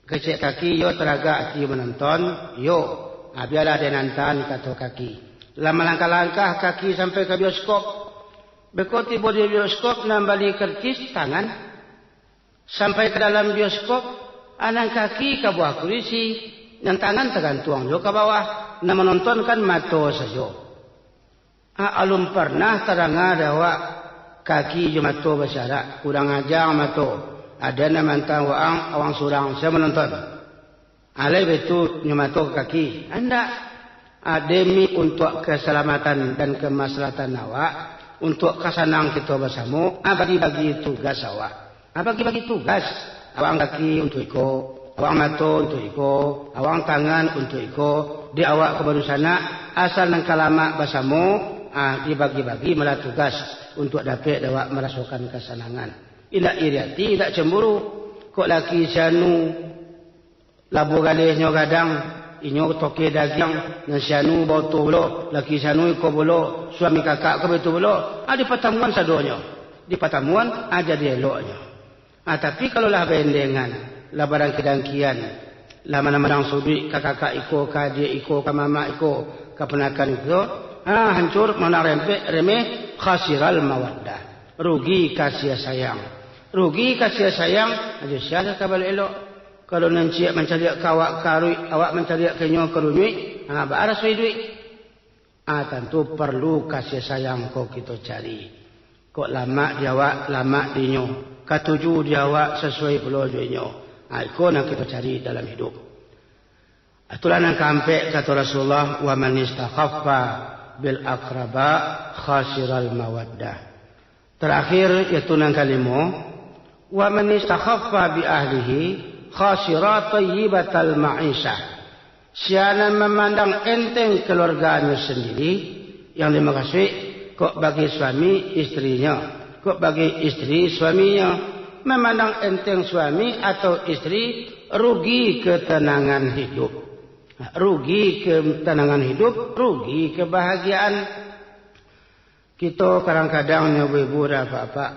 Kecek kaki, yo teraga hati menonton, yo. Biarlah dia nantan kata kaki. Lama langkah-langkah kaki sampai ke bioskop. Bekoti bodi bioskop nambali kertis tangan. Sampai ke dalam bioskop. Anak kaki ke bawah kursi. Yang tangan tergantung jo ke bawah. Nak menontonkan mata saja. Alum pernah terangah dawa kaki jo mata bersyarak. Kurang ajar mata. Ada nama mantang awang surang. Saya menonton. Alai betul nyomato kaki. Anda. Demi untuk keselamatan dan kemaslahatan awak, untuk kesenangan kita bersama, bagi-bagi tugas awak. Bagi-bagi tugas. Awang kaki untuk ikut, awang mata untuk ikut, awang tangan untuk ikut. Di awak ke baru sana, asal nang kalama bersama, dibagi-bagi malah tugas untuk dapat awak merasakan kesenangan. Tidak iriati, tidak cemburu. Kok laki sanu labu galihnya gadang. Inyo toke daging nasianu bautu bolo laki sanu iko bolo suami kakak ko betu bolo di pertemuan sadonya di pertemuan aja dia eloknya tapi kalau lah bendengan lah barang kedangkian lah mana-mana subi kakak iko ka dia iko ka mama iko ka penakan iko hancur mana remeh khasiral mawaddah rugi kasih sayang aja siapa kabal elok. Kalau nanti mencari kawak karui, awak mencari kenyo kerunyi, baras duit. Tentu perlu kasih sayang kau kita cari. Kok lama jawab lama dinyo. Katuju jawab sesuai pula dinyo. Iko nak kita cari dalam hidup. Itulah yang kampe kata Rasulullah, wa man istakhaffa bil aqraba khasiral mawaddah. Terakhir yaitu nang kalimo, wa man istakhaffa bi ahlihi khasira tayyibatal ma'isah. Siapa memandang enteng keluarganya sendiri, yang dimaksud kok bagi suami istrinya, kok bagi istri suaminya, memandang enteng suami atau istri, rugi ketenangan hidup. Rugi ketenangan hidup, rugi kebahagiaan. Kita kadang-kadang ibu-ibu dan bapak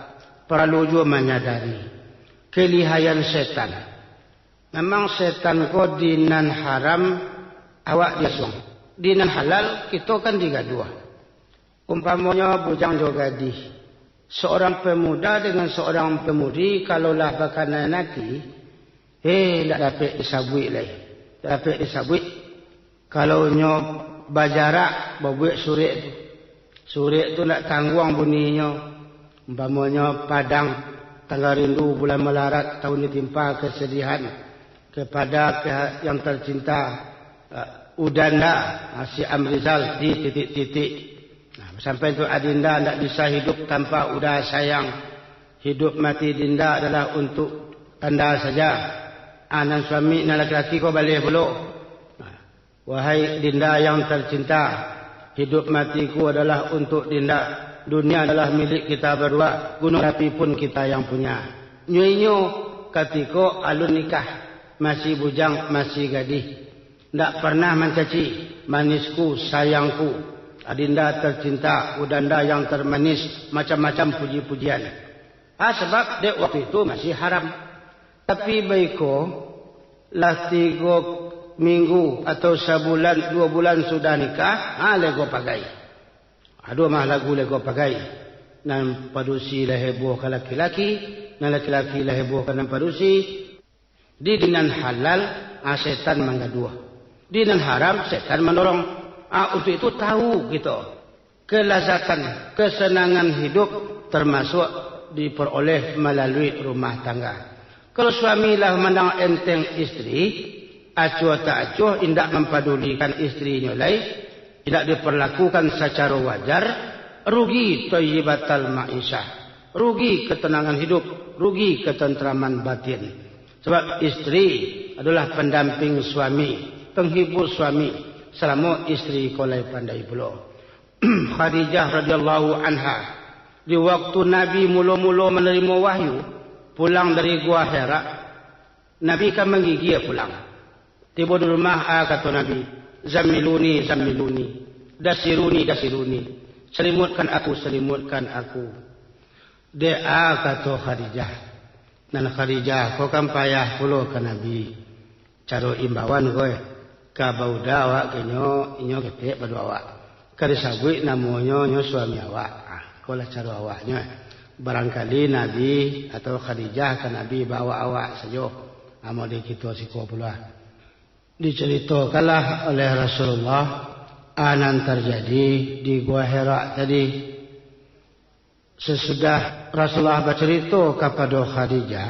perlu juga menyadari kelihayan setan. Memang setan ko dinan haram awak dia suang. Dinan halal kita kan digaduh. Umpamanya bujang jo gadis. Seorang pemuda dengan seorang pemudi kalaulah bakanan nanti tak dapat disabui lagi. Dapat disabui. Kalau nyo bajarak babuik surik tu. Surik tu nak tangguang bunyinya. Umpamanya padang tanggal rindu bulan melarat tahun ditimpa kesedihan kepada yang tercinta Udanda si Amrizal di titik-titik. Sampai itu Adinda tidak bisa hidup tanpa udah sayang. Hidup mati Dinda adalah untuk tanda saja. Anak suami dan laki-laki kau balik belum. Wahai Dinda yang tercinta, hidup matiku adalah untuk Dinda. Dunia adalah milik kita berdua. Gunung api pun kita yang punya. Nyo ketika alun nikah. Masih bujang, masih gadis. Tak pernah mencaci. Manisku, sayangku. Adinda tercinta. Udanda yang termanis. Macam-macam puji-pujian. Sebab dek waktu itu masih haram. Tapi baiko. Lah 3 minggu atau sebulan, 2 bulan sudah nikah. Lego pagai. Aduh mah lagu lego pagai. Nan padusi lah heboh ke laki-laki. Nan laki-laki lah heboh ke nan padusi. Di dinan halal, setan menggaduh. Dinan haram, setan mendorong. Untuk itu tahu gitu. Kelazatan, kesenangan hidup termasuk diperoleh melalui rumah tangga. Kalau suami lah mandang enteng istri, acuh tak acuh, tidak mempedulikan istrinya lain, tidak diperlakukan secara wajar, rugi thayyibatal ma'isyah. Rugi ketenangan hidup, rugi ketentraman batin. Sebab istri adalah pendamping suami, penghibur suami selama istri kolai pandai pula. Khadijah radhiyallahu anha di waktu Nabi mula-mula menerima wahyu pulang dari gua Hira, Nabi kan menggigil pulang. Tiba di rumah kata Nabi, "Zamiluni, zamiluni, dasiruni, dasiruni. Selimutkan aku." Dia kata Khadijah. Dan Khadijah, kau kan payah puluh ke Nabi. Caro imbauan kau. Kabau dawa inyo ketik pada awak. Kadisabui namanya nyo suami awak. Kau lah caro awaknya. Barangkali Nabi atau Khadijah ke Nabi bawa awak saja. Amal di kita si kau pula. Diceritakanlah oleh Rasulullah. Anan terjadi di Gua Hira tadi. Sesudah Rasulullah bercerita kepada Khadijah,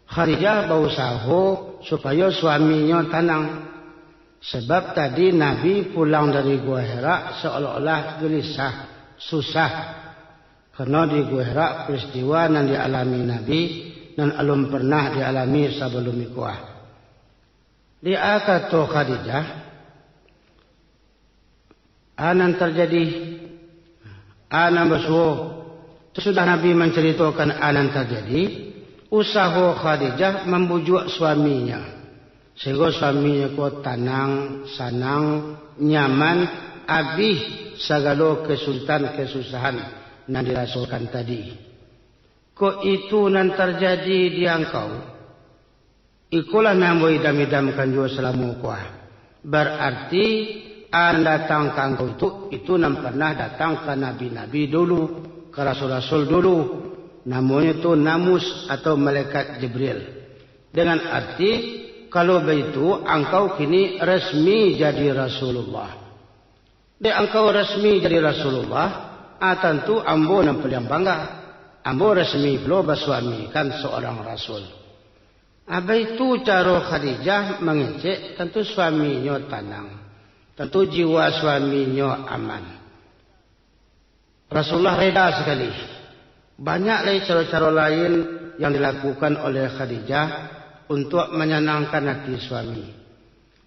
Khadijah berusaha supaya suaminya tenang. Sebab tadi Nabi pulang dari Gua Hira seolah-olah gelisah, susah. Karena di Gua Hira peristiwa yang dialami Nabi dan belum pernah dialami sebelum itu. Dia kata Khadijah, anan terjadi. Anak bersuah. Sesudah Nabi menceritakan anak terjadi, usaha Khadijah membujuk suaminya. Sehingga suaminya kau tenang, senang, nyaman, habis segala kesulitan, kesusahan yang dirasakan tadi. Kok itu yang terjadi di engkau? Ikulah yang idam-idamkan juga selama kau. Berarti anda datang ke engkau itu yang pernah datang ke Nabi-Nabi dulu, ke Rasul-Rasul dulu. Namanya itu Namus atau Malaikat Jibril. Dengan arti, kalau begitu, engkau kini resmi jadi Rasulullah. Engkau resmi jadi Rasulullah, tentu ambo nan paling bangga. Ambo resmi beliau bersuami kan seorang rasul. Itu cara Khadijah mengecek, tentu suaminya tenang. Tentu jiwa suaminya aman. Rasulullah reda sekali. Banyak lagi cara-cara lain yang dilakukan oleh Khadijah untuk menyenangkan hati suami.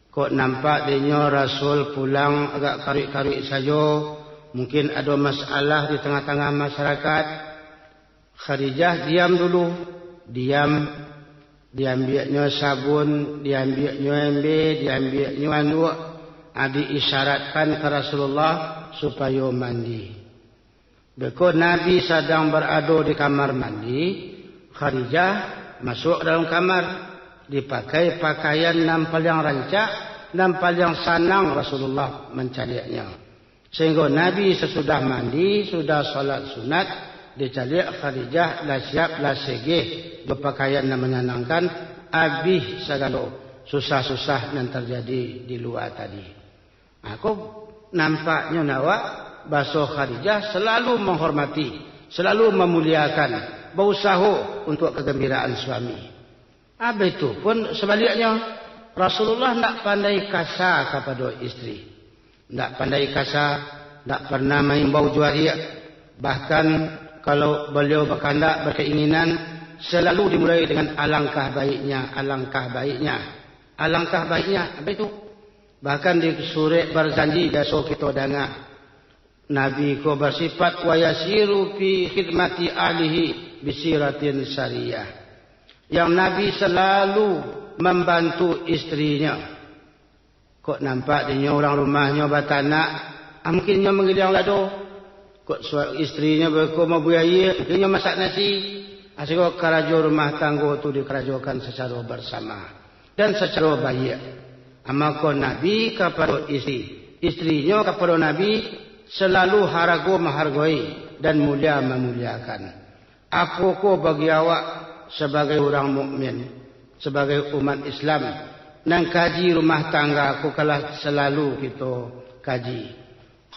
Kok nampak dia Rasul pulang agak karik-karik saja. Mungkin ada masalah di tengah-tengah masyarakat. Khadijah diam dulu. Diambilnya sabun, diambilnya ember, diambilnya anduk. Diisyaratkan ke Rasulullah supaya mandi. Bila Nabi sedang berada di kamar mandi, Khadijah masuk dalam kamar. Dipakai pakaian yang paling rancak dan paling senang Rasulullah mencarinya. Sehingga Nabi sesudah mandi, sudah salat sunat, dicari Khadijah lah siap lah segeh berpakaian yang menyenangkan, habis segala susah-susah yang terjadi di luar tadi. Aku nampaknya nawak bahasa Khadijah selalu menghormati, selalu memuliakan, berusaha untuk kegembiraan suami. Itu pun sebaliknya, Rasulullah tidak pandai kasar kepada istri. Tidak pandai kasar, tidak pernah main bau juaria. Bahkan kalau beliau berkehendak, berkeinginan, selalu dimulai dengan alangkah baiknya, alangkah baiknya, alangkah baiknya. Apa itu? Bahkan di surat berjanji, besok kita dengar. Nabi ko bersifat wa yasiru fi khidmati ahlihi bisiratin syariah. Yang Nabi selalu membantu istrinya. Kok nampak dia orang rumahnya batanak, mungkinnya mengilang lado. Kok istrinya berkoma buaya, mungkinnya masak nasi. Asyik kerajo rumah tangga itu dikerajokan secara bersama dan secara baik. Maka Nabi kepada istrinya kepada Nabi selalu harago menghargai dan mulia memuliakan. Aku bagi awak sebagai orang mukmin, sebagai umat Islam, nang kaji rumah tangga aku kalah selalu kita kaji.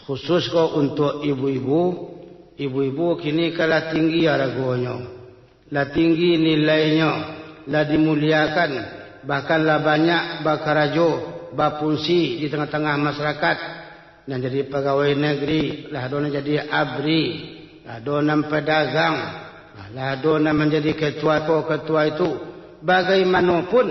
Khusus ko untuk ibu-ibu kini kalah tinggi haragonya, lah tinggi nilainya, lah dimuliakan, bahkan lah banyak bakarajo, bafungsi di tengah-tengah masyarakat. Dan jadi pegawai negeri, lah dona jadi abri, lah dona pedagang, lah dona menjadi ketua itu. Bagaimanapun,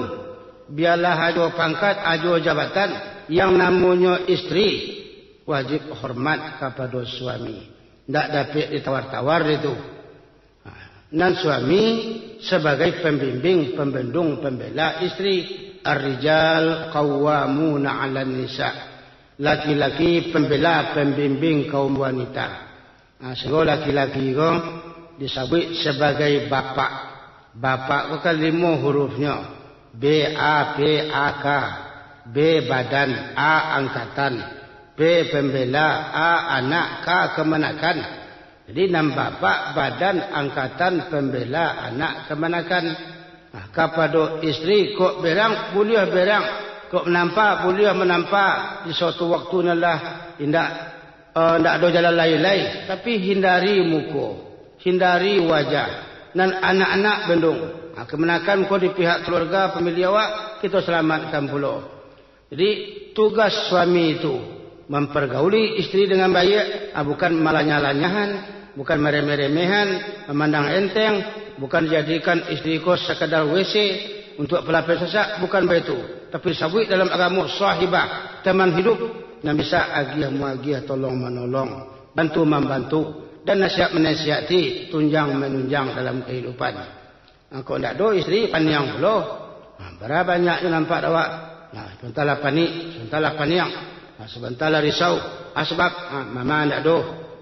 biarlah ajo pangkat, ajo jabatan, yang namanya istri wajib hormat kepada suami. Tidak dapat ditawar-tawar itu. Dan suami sebagai pembimbing, pembendung, pembela istri. Ar-rijal qawwamuna 'alan nisa. Laki-laki pembela, pembimbing kaum wanita. Sehingga laki-laki itu disebut sebagai bapak. Bapak itu kan 5 hurufnya. B-A-P-A-K. B badan, A angkatan, B pembela, A anak, K kemenakan. Jadi nam bapak, badan, angkatan, pembela, anak, kemenakan. Kepada istri kok berang, boleh berang. Kok menampak, boleh menampak. Di suatu waktu lah, tidak ada jalan lain-lain. Tapi hindari muka, hindari wajah. Dan anak-anak bendung. Kemenakan kau di pihak keluarga, pemilik awak, kita selamatkan pula. Jadi tugas suami itu mempergauli istri dengan baik, bukan malah nyala-nyahan, bukan meremeh-remehan, memandang enteng, bukan jadikan istri kau sekadar WC untuk pelapis sesak, bukan begitu. Tapi sabui dalam agama sahibah, teman hidup yang bisa agih muagih, tolong menolong, bantu membantu, dan nasihat menasihati, tunjang menunjang dalam kehidupan. Kalau tidak ada istri paniang pula, berapa banyak yang nampak awak. Sebentarlah panik, sebentarlah paniang, sebentarlah risau. Sebab mama tidak ada,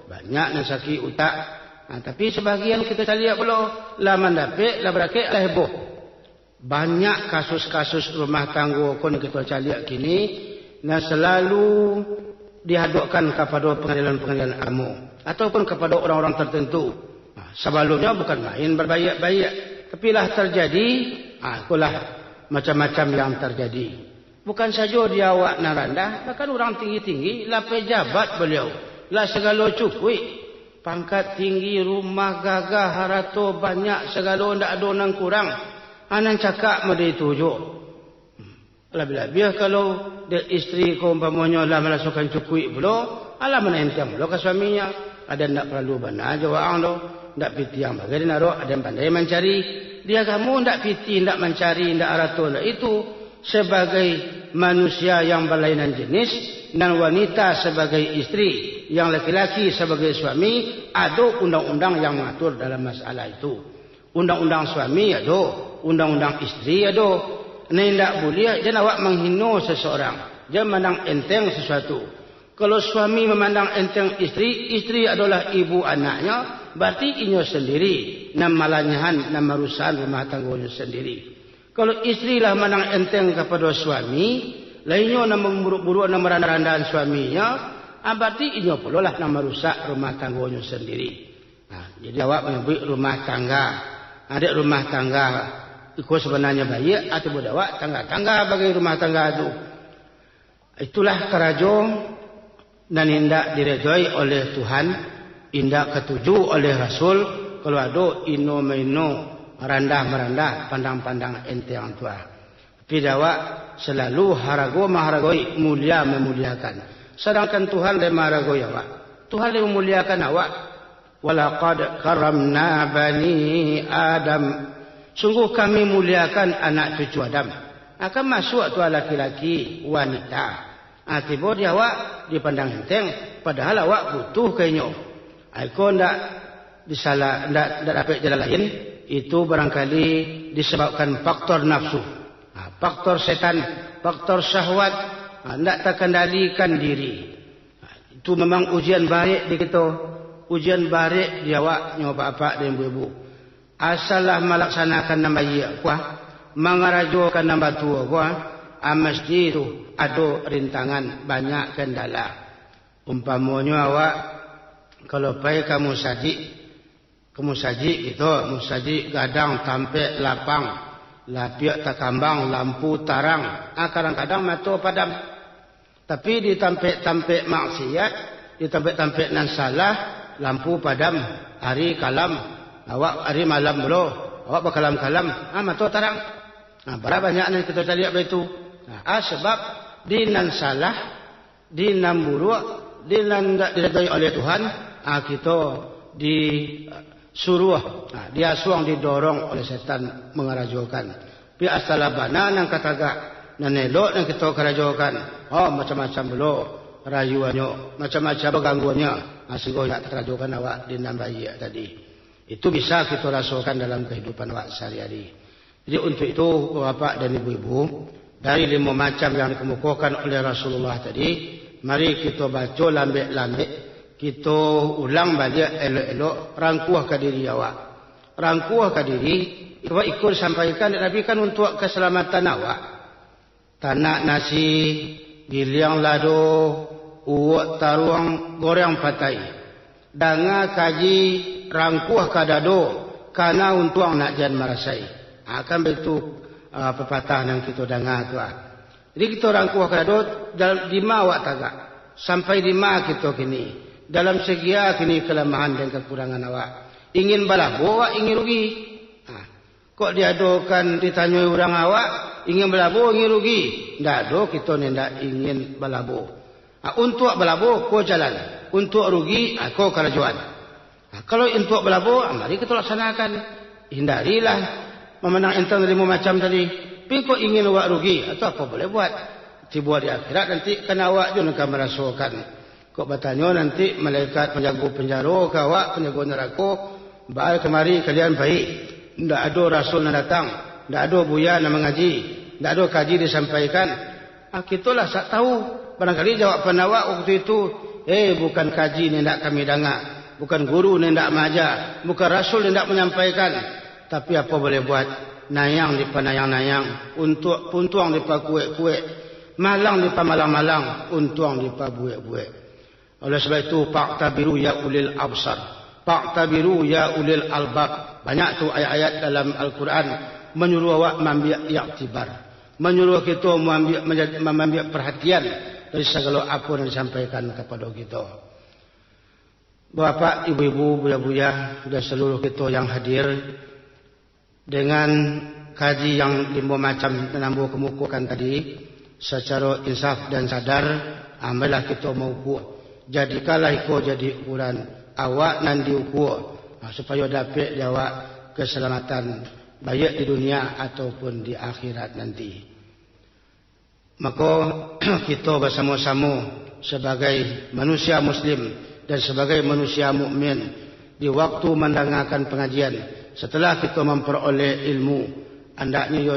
banyak yang sakit utak. Tapi sebagian kita lihat pula, lah mendapik, lah berakik, lah heboh. Banyak kasus-kasus rumah tangga kon kita lihat kini, yang selalu dihadapkan kepada pengadilan-pengadilan agama ataupun kepada orang-orang tertentu. Sebelumnya bukan main berbaik-baik, tapi lah terjadi, itulah macam-macam yang terjadi. Bukan saja dia awak nak rendah, bahkan orang tinggi-tinggi, lah pejabat beliau, lah segala cukui. pangkat tinggi, rumah gagah, harato banyak, segala ndak ada nang kurang. Anan cakap made tuju. Lebih-lebih kalau dia isteri kau umpamanya lah melasukan cukui pula, alah mana enteng pula ke suaminya. Ada ndak perlu benar jawab lo, ndak piti yang bagai naro, ada yang pandai mencari. Dia kamu ndak piti, ndak mencari, ndak arato, ndak itu sebagai manusia yang berlainan jenis dan wanita sebagai istri, yang laki-laki sebagai suami, ada undang-undang yang mengatur dalam masalah itu. Undang-undang suami ada, undang-undang istri ada. Ini tidak boleh jangan awak menghina seseorang, jangan memandang enteng sesuatu. Kalau suami memandang enteng istri, istri adalah ibu anaknya, berarti inya sendiri nam malanyahan, nam marusan rumah tangganya sendiri. Kalau istri lah memandang enteng kepada suami, lainnya nam memburuk-buruk, nam meranda-randaan suaminya, berarti inya pula lah nam merusak rumah tangganya sendiri. Nah, jadi awak menyebut rumah tangga, ada rumah tangga. Itu sebenarnya baik atau budawak tangga-tangga bagi rumah tangga itu. Itulah kerajo dan indak direjoi oleh Tuhan, indak ketuju oleh Rasul. Kalau ada ino-mino, merandah-merandah, pandang-pandang enteng tua. Tapi dawak selalu harago maharagoi, mulia memuliakan. Sedangkan Tuhan lebih maharagoi awak. Tuhan lebih memuliakan awak. Walaqad karamna bani Adam. Sungguh kami muliakan anak cucu Adam. Akan masuk tu laki-laki, wanita. Tiba dia awak dipandang enteng, padahal awak butuh kayaknya. Aku ndak disalah, ndak dapat jalan lain. Itu barangkali disebabkan faktor nafsu, faktor setan, faktor syahwat, ndak terkendalikan diri. Itu memang ujian baik di kita, ujian baik di awak nyoba bapak dan ibu-ibu. Asalah melaksanakan nama iya kuah, mengarajokan nama tua kuah, mesti itu ada rintangan, banyak kendala. Umpamanya awak kalau pergi kamu saji gitu, musaji gadang tampek lapang, lapiak takambang, lampu tarang, kadang-kadang mata padam. Tapi di tampek maksiat, di tampek nan salah, lampu padam, hari kalam. Awak hari malam dulu, awak berkalam-kalam, mata tarang. Berapa banyak yang kita lihat begitu. Sebab dinan salah, dinan buruk, dinan tidak diridai oleh Tuhan, kita disuruh, diasuang, didorong oleh setan mengarajokan. Pi asalah bana nang kataga, nan elok nang kita karajokan. Macam-macam dulu rayuannya, macam-macam gangguannya. Sehingga nak karajokan awak dinan bayi tadi. Itu bisa kita rasakan dalam kehidupan awak sehari-hari. Jadi untuk itu bapak dan ibu-ibu, dari 5 macam yang dikemukakan oleh Rasulullah tadi, mari kita baca lambik-lambik, kita ulang balik elok-elok, rangkuh ke diri awak. Rangkuh ke diri, awak ikut sampaikan, tapi kan untuk keselamatan awak. Tanak nasi, giliang lado, uwak taruang, goreng patai. Danga kaji, rangkuh kadado, karena untuk nak jangan merasai. Akan begitu pepatah yang kita dengar tu. Jadi kita rangkuh kadado dalam 5 awak tagak. Sampai 5 kita kini. Dalam segi kini kelemahan dan kekurangan awak. Ingin balabu awak, ingin rugi. Kok diadokan ditanya orang awak, ingin balabu, ingin rugi. Tak ada kita tidak ingin balabu. Untuk balabu, kau jalan. Untuk rugi, kau kerajuan. Kalau untuk balabu, mari kita laksanakan. Hindarilah memandang enteng dari macam tadi. Tapi kau ingin awak rugi, atau apa boleh buat? Dibuat di akhirat nanti kena awak juga akan merasakan. Kau bertanya nanti malaikat penjaga penjara ke awak, penjaga neraka, baik kemari kalian baik. Tidak ada rasul yang datang, tidak ada buya yang mengaji, tidak ada kaji disampaikan. Kitalah tak tahu. Barangkali jawapan awak waktu itu, bukan kaji yang tidak kami dengar, bukan guru yang tidak mengajar, bukan rasul yang tidak menyampaikan. Tapi apa boleh buat? Nayang di panayang-nayang, untuk puntuang di pakuek-kuek, malang di pamalang-malang, untuang di pabuek-buek. Oleh sebab itu, fa'tabiru ya ulil absar, fa'tabiru ya ulil albab. Banyak tu ayat-ayat dalam Al-Quran menyuruh awak mengambil i'tibar, menyuruh kita mengambil perhatian dari segala apa yang disampaikan kepada kita. Bapak, ibu-ibu, buya-buya dan seluruh kita yang hadir, dengan kaji yang 5 macam menambah kemukukan tadi, secara insaf dan sadar, ambillah kita mengukur. Jadikanlah iko jadi ukuran awak nan diukur, supaya dapat jawab keselamatan baik di dunia ataupun di akhirat nanti. Maka kita bersama-sama sebagai manusia muslim dan sebagai manusia mukmin di waktu mendengarkan pengajian, setelah kita memperoleh ilmu, hendaknya yo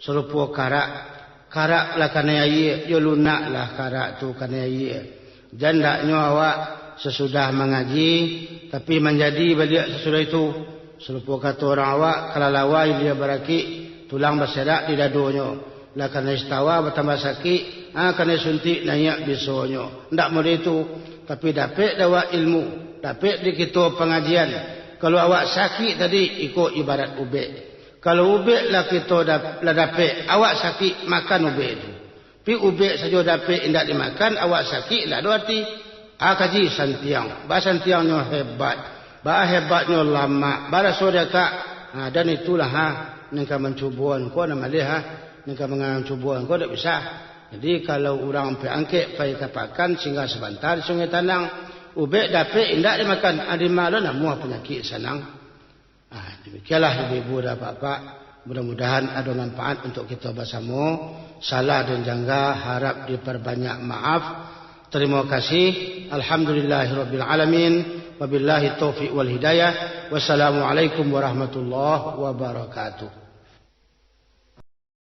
serupa karak lah kana ye, yo lunak lah karak tu kana ye. Jandaknya awak sesudah mengaji tapi menjadi balik sesudah itu, serupa kata orang awak, kalau lawai dia beraki tulang berserak di dadonya, lah kana istawa bertambah sakit, kana suntik naik besoknya. Ndak mau itu, tapi dapat dapat ilmu, dapat di kita pengajian. Kalau awak sakit tadi ikut ibarat ubek. Kalau ubek lah kita lah dapat, awak sakit makan ubek itu. Pi ubek saja dapat indak dimakan, awak sakit lah doati. Kaji santiang, bah santiangnya hebat, bah hebatnya lama, bah sodaka. Dan itulah nengka mencubuan ko nama dia nengka mencubuan ko tak bisa. Jadi kalau orang pergi angkat, pergi kapakan sehingga sebentar di Sungai Tanang, ubek dapat indak dimakan, ada malu namuah penyakit sanang. Demikianlah ibu-ibu dan bapak, mudah-mudahan ada manfaat untuk kita bersama. Salah dan jangka harap diperbanyak maaf. Terima kasih. Alhamdulillahirabbil alamin. Wabillahi taufiq wal hidayah. Wassalamualaikum warahmatullahi wabarakatuh.